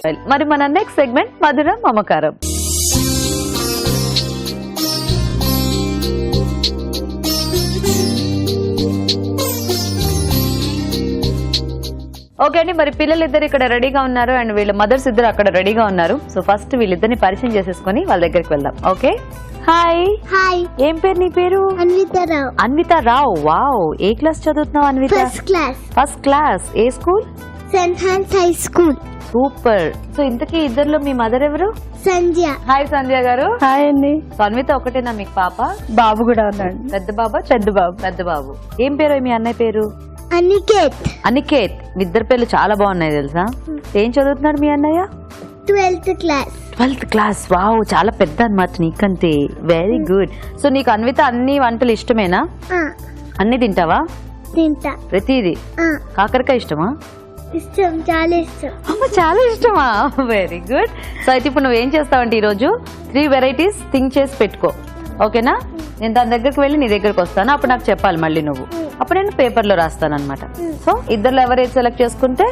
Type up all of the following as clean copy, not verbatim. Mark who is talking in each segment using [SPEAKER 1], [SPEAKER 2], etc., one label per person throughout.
[SPEAKER 1] మరి మన next segment మధురం మమకారం. ఓకే అండి, మరి పిల్లలు ఇద్దరు ఇక్కడ రెడీగా ఉన్నారు అండ్ వీళ్ళ మదర్స్ ఇద్దరు అక్కడ రెడీగా ఉన్నారు. సో ఫస్ట్ వీళ్ళిద్దరిని పరిచయం చేసేసుకుని వాళ్ళ దగ్గరికి వెళ్దాం. Okay, hi.
[SPEAKER 2] హాయ్,
[SPEAKER 1] ఏం పేరు నీ పేరు?
[SPEAKER 2] అన్వితారావు.
[SPEAKER 1] అన్వితారావు. వావ్, ఏ క్లాస్ చదువుతున్నావు Anvitha?
[SPEAKER 2] First class.
[SPEAKER 1] First class. ఏ school?
[SPEAKER 2] Saint Hans high school.
[SPEAKER 1] Super. So ఇంతకీ ఇద్దరులో మీ మదర్ ఎవరు?
[SPEAKER 2] సంధ్య.
[SPEAKER 1] హాయ్ సంధ్య గారు.
[SPEAKER 3] హాయ్ అండి.
[SPEAKER 1] సో అన్విత ఒకటేనా మీకు పాప?
[SPEAKER 3] బాబు కూడా ఉన్నాడు.
[SPEAKER 1] పెద్ద బాబా? పెద్ద బాబు. ఏం పేరు మీ అన్నయ్య పేరు?
[SPEAKER 2] అనికేత్.
[SPEAKER 1] అనికేత్. మీ ఇద్దరు పేర్లు చాలా బాగున్నాయి తెలుసా. ఏం చదువుతున్నాడు మీ అన్నయ్య?
[SPEAKER 2] 12th class.
[SPEAKER 1] 12th class. Wow, చాలా పెద్ద అన్నమాట నీకంటే. Very good. సో నీకు అన్విత అన్ని వంటలు ఇష్టమేనా? అన్ని తింటావా?
[SPEAKER 2] తింటా.
[SPEAKER 1] ప్రతిదీ. కాకరకాయ ఇష్టమా?
[SPEAKER 2] ఇష్టం, చాలా ఇష్టం.
[SPEAKER 1] అమ్మ, చాలా ఇష్టమా? Very good. సో అయితే ఇప్పుడు నువ్వేం చేస్తావంటే ఈరోజు 3 వెరైటీస్ థింక్ చేసి పెట్టుకో. ఓకేనా? నేను దాని దగ్గరకు వెళ్ళి నీ దగ్గరకు వస్తాను. అప్పుడు నాకు చెప్పాలి మళ్ళీ నువ్వు. అప్పుడు నేను పేపర్లో రాస్తాను అనమాట. సో ఇద్దరు ఎవరైతే సెలెక్ట్ చేసుకుంటే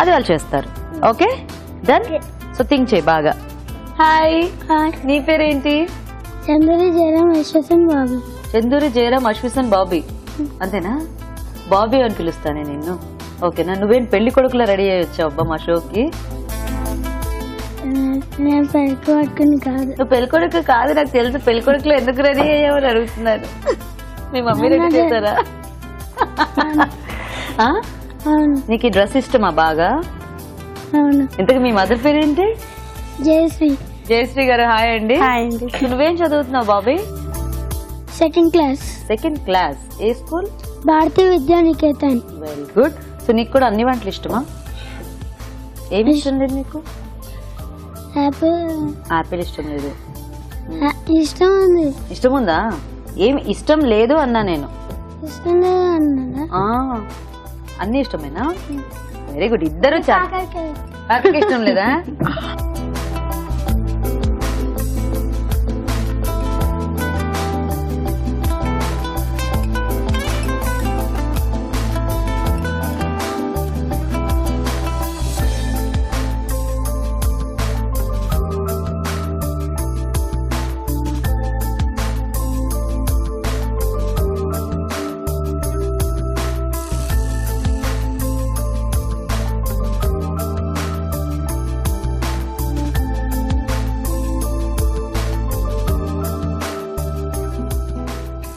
[SPEAKER 1] అది వాళ్ళు చేస్తారు. Okay, done. సో థింక్ చేయి బాగా. హాయ్. నీ పేరేంటి?
[SPEAKER 2] చందూరి జయరాం అశ్వసన్ బాబు.
[SPEAKER 1] చందూరి జయరాం అశ్విసన్ బాబీ. అంతేనా? బాబీ అని పిలుస్తానే నిన్ను. ఓకేనా? నువ్వేం పెళ్లి కొడుకులో రెడీ అయ్యి వచ్చావు అబ్బా మా షోకి?
[SPEAKER 2] నేను పెళ్లి కొడుకుని కాదు.
[SPEAKER 1] నువ్వు పెళ్లి కొడుకు కాదు, నాకు తెలుసు. పెళ్లి కొడుకులో ఎందుకు రెడీ అయ్యావు అని అడుగుతున్నారు. మీ మమ్మీ రెడీ చేశారా?
[SPEAKER 2] అవును.
[SPEAKER 1] నీకు ఈ డ్రెస్ ఇష్టమా బాగా?
[SPEAKER 2] అవును.
[SPEAKER 1] ఇంతకు మీ మదర్ పేరేంటి?
[SPEAKER 2] జయశ్రీ.
[SPEAKER 1] జయశ్రీ గారు. హాయ్ అండి.
[SPEAKER 3] హాయ్ అండి.
[SPEAKER 1] నువ్వేం చదువుతున్నావు Bobby?
[SPEAKER 2] Second class.
[SPEAKER 1] Second class. ఏ school?
[SPEAKER 2] Bharatiya Vidyaniketan.
[SPEAKER 1] Very good. So నీకు కూడా అన్ని వంటలు ఇష్టమా? ఏమి ఇష్టం లేదు నీకు? ఆపిల్ ఇష్టం లేదు.
[SPEAKER 2] ఇష్టం ఉంది.
[SPEAKER 1] ఇష్టం ఉందా? ఏమి ఇష్టం లేదు అన్నా నేను.
[SPEAKER 2] ఇష్టం లేదు అన్నా.
[SPEAKER 1] అన్ని ఇష్టమేనా? Very good. ఇద్దరు కాకరకాయ ఇష్టం లేదా?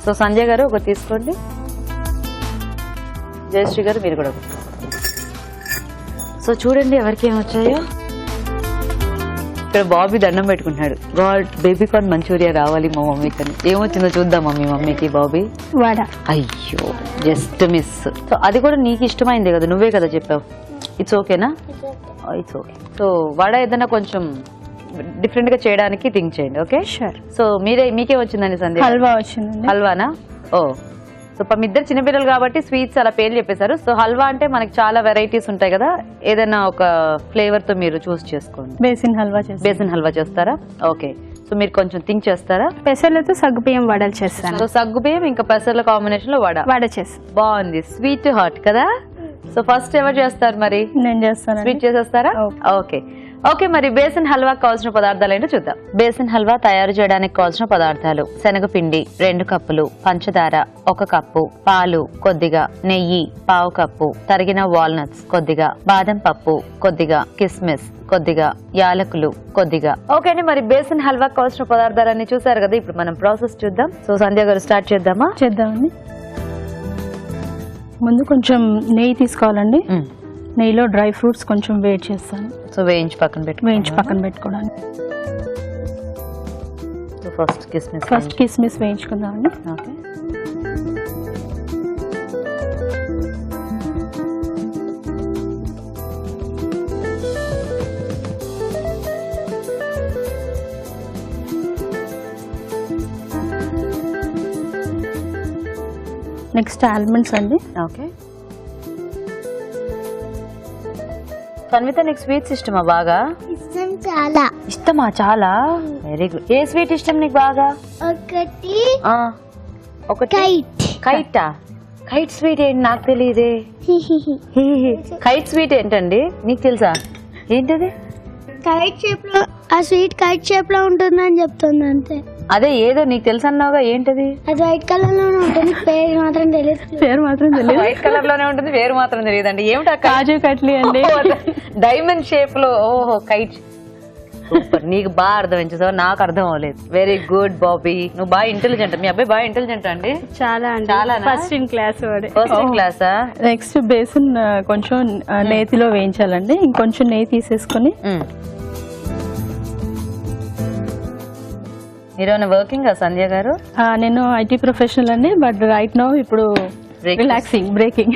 [SPEAKER 1] సో సంజయ్ గారు ఒకటి తీసుకోండి. జయశ్రీ గారు మీరు కూడా ఒకటి. సో చూడండి ఎవరికి ఏమొచ్చాయో. ఇక్కడ బాబీ దండం పెట్టుకుంటున్నాడు. గాడ్, బేబీ కార్న్ మంచూరియా రావాలి మా మమ్మీకి అని. ఏమొచ్చిందో చూద్దామా మీ మమ్మీకి బాబీ?
[SPEAKER 3] వడ.
[SPEAKER 1] అయ్యో, జస్ట్ మిస్. సో అది కూడా నీకు ఇష్టమైంది కదా, నువ్వే కదా చెప్పావు. ఇట్స్ ఓకేనా? It's okay. సో వడ ఏదైనా కొంచెం డిఫరెంట్ గా చేయడానికి థింక్ చేయండి. Okay,
[SPEAKER 3] sure.
[SPEAKER 1] సో మీకే వచ్చిందండి సంధ్య?
[SPEAKER 3] హల్వా వచ్చిందండి.
[SPEAKER 1] హల్వానా? ఓ, సో మీ ఇద్దరు చిన్నపిల్లలు కాబట్టి స్వీట్స్ అలా పేర్లు చెప్పేశారు. సో హల్వా అంటే మనకి చాలా వెరైటీస్ ఉంటాయి కదా, ఏదైనా ఒక ఫ్లేవర్ తో మీరు చూస్ చేసుకోండి.
[SPEAKER 3] బేసిన్ హల్వా చేస్తాను.
[SPEAKER 1] బేసిన్ హల్వా చేస్తారా? ఓకే. సో మీరు కొంచెం థింక్ చేస్తారా?
[SPEAKER 3] పెసర్లతో సగ్గుబియ్యం వడలు చేస్తాను.
[SPEAKER 1] సో సగ్గుబియ్యం ఇంకా పెసర్ల కాంబినేషన్ లో వడ చేస్తాను. బాగుంది. స్వీట్ హాట్ కదా. సో ఫస్ట్ ఎవరు చేస్తారు మరి?
[SPEAKER 3] నేను చేస్తాను.
[SPEAKER 1] స్వీట్ చేసేస్తారా? ఓకే. ఓకే, మరి బేసిన్ హల్వా కావాల్సిన పదార్థాలు ఏంటో చూద్దాం. బేసిన్ హల్వా తయారు చేయడానికి కావాల్సిన పదార్థాలు: శనగపిండి 2 కప్పులు, పంచదార 1 కప్పు, పాలు కొద్దిగా, నెయ్యి 1/2 కప్పు, తరిగిన వాల్నట్స్ కొద్దిగా, బాదం పప్పు కొద్దిగా, కిస్మిస్ కొద్దిగా, యాలకులు కొద్దిగా. ఓకే అండి, మరి బేసిన్ హల్వా కావాల్సిన పదార్థాలన్నీ చూసారు కదా. ఇప్పుడు మనం ప్రాసెస్ చూద్దాం. సో సంధ్య గారు స్టార్ట్ చేద్దామా?
[SPEAKER 3] చేద్దామండి. ముందు కొంచెం నెయ్యి తీసుకోవాలండి. నెయ్యిలో డ్రై ఫ్రూట్స్ కొంచెం వేడి చేస్తాను.
[SPEAKER 1] సో వేయించి పక్కన
[SPEAKER 3] పెట్టుకోవడానికి.
[SPEAKER 1] సో ఫస్ట్
[SPEAKER 3] కిస్మిస్ వేయించుకుందామండి.
[SPEAKER 1] ఓకే.
[SPEAKER 3] నెక్స్ట్ ఆల్మండ్స్ అండి.
[SPEAKER 1] ఓకే. కన్విత, నీకు స్వీట్స్ ఇష్టమా బాగా?
[SPEAKER 2] ఇష్టం, చాలా
[SPEAKER 1] ఇష్టమా? చాలా. Very good. ఏ స్వీట్ ఇష్టం నీకు బాగా? కైటా? కైట్ స్వీట్ ఏంటి? నాకు తెలియదే. కైట్ స్వీట్ ఏంటండి? నీకు తెలుసా? ఏంటది?
[SPEAKER 2] కైట్ షేప్ లో ఆ స్వీట్ కైట్ షేప్ లో ఉంటుందని చెప్తుంది అంతే.
[SPEAKER 1] అదే ఏదో నీకు తెలుసు అన్నావుగా, ఏంటది?
[SPEAKER 2] అది వైట్ కలర్ లోనే ఉంటుంది, పేరు మాత్రం తెలియదు.
[SPEAKER 3] పేరు మాత్రం తెలియదు.
[SPEAKER 1] వైట్ కలర్ లోనే ఉంటుంది, వేరు మాత్రం తెలియదండి. ఏమిటా?
[SPEAKER 3] కాజు కట్లీ అండి.
[SPEAKER 1] డైమండ్ షేప్ లో. ఓహో, కైట్. సూపర్, నీకు బాగా అర్థం చేసావు, నాకు అర్థం అవ్వలేదు. వెరీ గుడ్ బాబీ, నువ్వు బాగా ఇంటెలిజెంట్. మీ అబ్బాయి బాగా ఇంటెలిజెంట్ అండి.
[SPEAKER 3] చాలా first in class.
[SPEAKER 1] First in క్లాసా?
[SPEAKER 3] నెక్స్ట్ బేసిన్ కొంచెం నేతిలో వేయించాలండి. ఇంకొంచెం నెయ్యి తీసేసుకుని.
[SPEAKER 1] మీరు వర్కింగ్ సంధ్య గారు?
[SPEAKER 3] నేను ఐటీ ప్రొఫెషనల్ అండి, బట్ రైట్ నౌ ఇప్పుడు రిలాక్సింగ్, బ్రేకింగ్.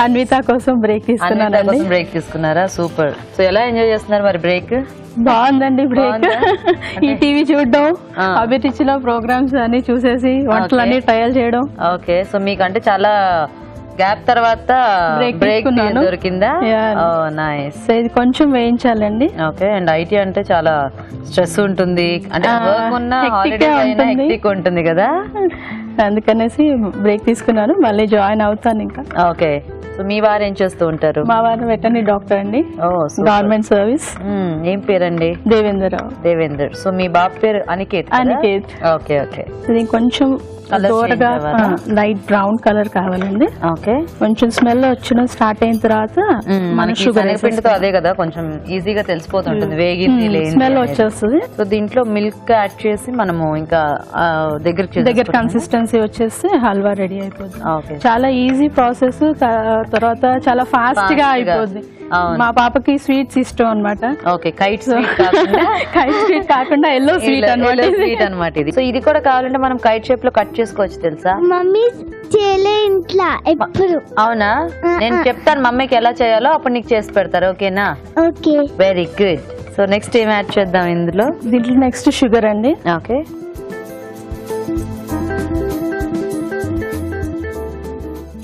[SPEAKER 3] అన్విత కోసం బ్రేక్ తీసుకున్నాను.
[SPEAKER 1] బ్రేక్ తీసుకున్నారా? సూపర్. సో ఎలా ఎంజాయ్ చేస్తున్నారు మరి బ్రేక్?
[SPEAKER 3] బాగుందండి బ్రేక్. ఈ టీవీ చూడడం, అభిరుచిలో ప్రోగ్రామ్స్ అన్ని చూసేసి వంటలన్నీ ట్రయల్ చేయడం.
[SPEAKER 1] ఓకే, సో మీకంటే చాలా గ్యాప్ తర్వాత బ్రేక్ దొరికిందా? నైస్.
[SPEAKER 3] ఇది కొంచెం వేయించాలండి.
[SPEAKER 1] ఓకే, అండ్ ఐటీ అంటే చాలా స్ట్రెస్ ఉంటుంది, అంటే వర్క్ ఉన్నా హాలిడేస్ అయినా హెక్టిక్ ఉంటుంది కదా,
[SPEAKER 3] అందుకనేసి బ్రేక్ తీసుకున్నాను. మళ్ళీ జాయిన్ అవుతాను ఇంకా.
[SPEAKER 1] ఓకే, సో మీ వారు ఏం చేస్తూ ఉంటారు?
[SPEAKER 3] మా వారు వెటర్నరీ డాక్టర్ అండి, గవర్నమెంట్ సర్వీస్.
[SPEAKER 1] ఏం పేరండి?
[SPEAKER 3] దేవేందర్.
[SPEAKER 1] దేవేందర్. సో మీ బాబు పేరు అనికేత్?
[SPEAKER 3] అనికేత్.
[SPEAKER 1] Okay okay.
[SPEAKER 3] ఇది కొంచెం దూరగా లైట్ బ్రౌన్ కలర్ కావాలండి.
[SPEAKER 1] ఓకే,
[SPEAKER 3] కొంచెం స్మెల్ వచ్చిన స్టార్ట్ అయిన తర్వాత
[SPEAKER 1] మన షుగర్ పిండితో అదే కదా కొంచెం ఈజీగా తెలిసిపోతుంటుంది వేగింది లేదు,
[SPEAKER 3] స్మెల్ వచ్చేస్తుంది.
[SPEAKER 1] సో దీంట్లో మిల్క్ యాడ్ చేసి మనము ఇంకా దగ్గర
[SPEAKER 3] కన్సిస్టెన్సీ వచ్చేసి హల్వా రెడీ అయిపోతుంది.
[SPEAKER 1] ఓకే,
[SPEAKER 3] చాలా ఈజీ ప్రాసెస్. తర్వాత చాలా ఫాస్ట్ గా అయిపోద్ది. మా పాపకి స్వీట్స్ ఇష్టం అన్నమాట.
[SPEAKER 1] ఓకే, కైట్ స్వీట్ కాకుండా
[SPEAKER 3] కైట్ స్వీట్ కాకుండా ఎల్లో స్వీట్
[SPEAKER 1] అన్నమాట ఇది. సో ఇది కూడా కావాలంటే మనం కైట్ షేప్ లో కట్ చేసుకోవచ్చు, తెలుసా?
[SPEAKER 2] మమ్మీ చేయలే ఇంట్లో ఎప్పుడు.
[SPEAKER 1] అవునా? నేను చెప్తాను మమ్మీకి ఎలా చేయాలో, అప్పుడు నీకు చేసి పెడతారు. ఓకేనా?
[SPEAKER 2] Okay,
[SPEAKER 1] very good. So next ఏం యాడ్ చేద్దాం ఇందులో?
[SPEAKER 3] దీంట్లో నెక్స్ట్ షుగర్ అండి.
[SPEAKER 1] ఓకే,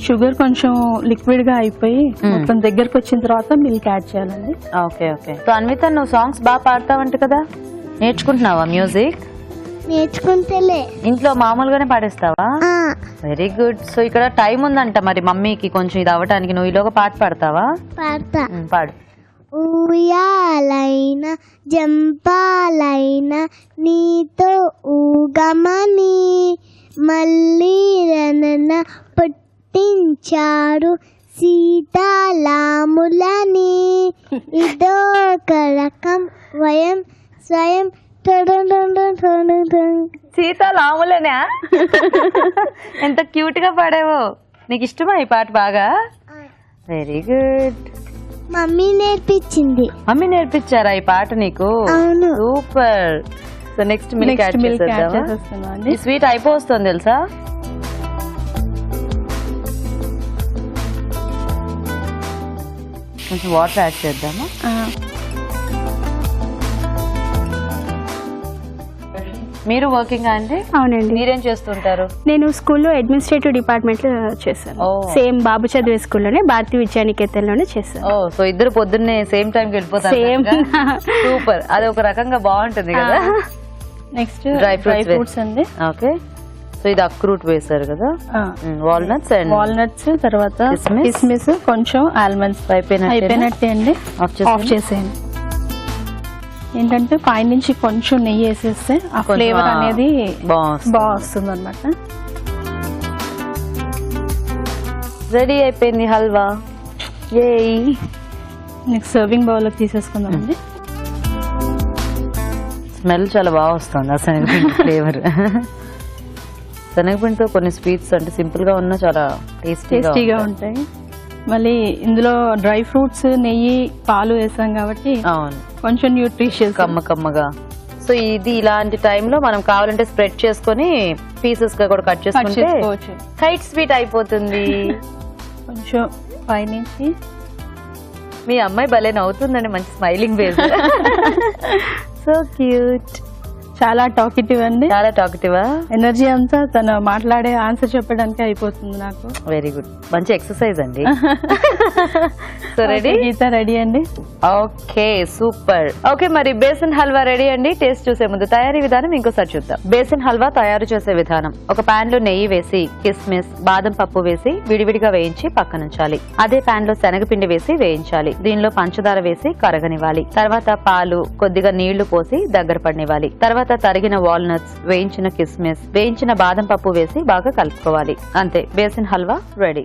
[SPEAKER 3] షుగర్ కొంచెం లిక్విడ్ గా అయిపోయి మొత్తం దగ్గరకు వచ్చిన తర్వాత మిల్క్ యాడ్ చేయాలండి.
[SPEAKER 1] Okay okay. సో అన్విత, నువ్వు సాంగ్స్ బాగా పాడతావంట కదా, నేర్చుకుంటున్నావా మ్యూజిక్?
[SPEAKER 2] నేర్చుకుంటేలే.
[SPEAKER 1] ఇంట్లో మామూలుగానే పాడేస్తావా? Very good. సో ఇక్కడ టైం ఉందంట మరి మమ్మీకి కొంచెం ఇది అవ్వటానికి, నువ్వు ఈలోగా పాట పాడతావా?
[SPEAKER 2] పాడతా.
[SPEAKER 1] పాడు.
[SPEAKER 2] ఊయాలైన జంపాలైన నీతో ఊగమని మళ్ళీ రనన పుట్టించారు సీతాలాములని, ఇదో కరకం వయం స్వయం.
[SPEAKER 1] సీతాలాములనా? ఎంత క్యూట్ గా పాడావో. నీకు ఇష్టమా ఈ పాట బాగా? Very good.
[SPEAKER 2] మమ్మీ నేర్పించింది.
[SPEAKER 1] మమ్మీ నేర్పించారా ఈ పాట నీకు?
[SPEAKER 2] అవును.
[SPEAKER 1] Super. So next milk add చేసేద్దామా? ఈ స్వీట్ అయిపోతుంది తెలుసా? కొంచెం వాటర్ యాడ్ చేద్దామా? మీరు వర్కింగ్ అండి?
[SPEAKER 3] అవునండి.
[SPEAKER 1] మీరేం చేస్తుంటారు?
[SPEAKER 3] నేను స్కూల్లో అడ్మినిస్ట్రేటివ్ డిపార్ట్మెంట్ లో చేశాను. సేమ్ బాబు చదివే స్కూల్లోనే, భారతీయ విద్యానికేతన్లోనే చేశాను.
[SPEAKER 1] సో ఇద్దరు పొద్దున్నే సేమ్ టైం కి వెళ్ళిపోతారు. సూపర్, అది ఒక రకంగా బాగుంటుంది కదా. నెక్స్ట్ డ్రై ఫ్రూట్స్ అండి. ఓకే, సో ఇది అక్రూట్ వేసారు కదా, వాల్నట్స్ తర్వాత కిస్మిస్, కొంచెం ఆల్మండ్స్. అయిపోయినట్టే అండి. ఆఫ్ చేసేయండి. ఏంటంటే పైనుంచి కొంచెం నెయ్యి వేసేస్తే ఆ ఫ్లేవర్ అనేది బాగా వస్తుంది అనమాట. రెడీ అయిపోయింది హల్వా. నెక్స్ట్ సర్వింగ్ బౌల్ తీసేసుకుందామండి. స్మెల్ చాలా బాగా వస్తుంది ఆ శనగపిండి ఫ్లేవర్. శనగపిండితో కొన్ని స్వీట్స్ అంటే సింపుల్ గా ఉన్నా చాలా టేస్టీగా ఉంటాయి. మళ్ళీ ఇందులో డ్రై ఫ్రూట్స్, నెయ్యి, పాలు వేసాం కాబట్టి అవును కొంచెం న్యూట్రిషియస్, కమ్మగా. సో ఇది ఇలాంటి టైంలో మనం కావాలంటే స్ప్రెడ్ చేసుకొని పీసెస్ గా కూడా కట్ చేసుకుంటే కైట్ స్వీట్ అయిపోతుంది. కొంచెం పైనుంచి. మీ అమ్మాయి భలే నవ్వుతుందండి, మంచి స్మైలింగ్ ఫేస్. So cute.
[SPEAKER 3] చాలా టాకిటివ్ అండి.
[SPEAKER 1] చాలా టాకిటివా?
[SPEAKER 3] ఎనర్జీ అంతా తను మాట్లాడే ఆన్సర్ చెప్పడానికి అయిపోతుంది నాకు.
[SPEAKER 1] వెరీ గుడ్, మంచి ఎక్సర్సైజ్ అండి. So ready?
[SPEAKER 3] గీత రెడీ అండి.
[SPEAKER 1] Okay super. ఓకే మరి బేసన్ హల్వా రెడీ అండి. టేస్ట్ చూసే ముందు తయారీ విధానం ఇంకోసారి చూద్దాం. బేసన్ హల్వా తయారు చేసే విధానం: ఒక పాన్ లో నెయ్యి వేసి కిస్మిస్, బాదం పప్పు వేసి విడివిడిగా వేయించి పక్కనుంచాలి. అదే పాన్ లో శనగపిండి వేసి వేయించాలి. దీనిలో పంచదార వేసి కరగనివ్వాలి. తర్వాత పాలు, కొద్దిగా నీళ్లు పోసి దగ్గర పడనివ్వాలి. తర్వాత తరిగిన వాల్నట్స్, వేయించిన కిస్మిస్, వేయించిన బాదం పప్పు వేసి బాగా కలుపుకోవాలి. అంతే, బేసన్ హల్వా రెడీ.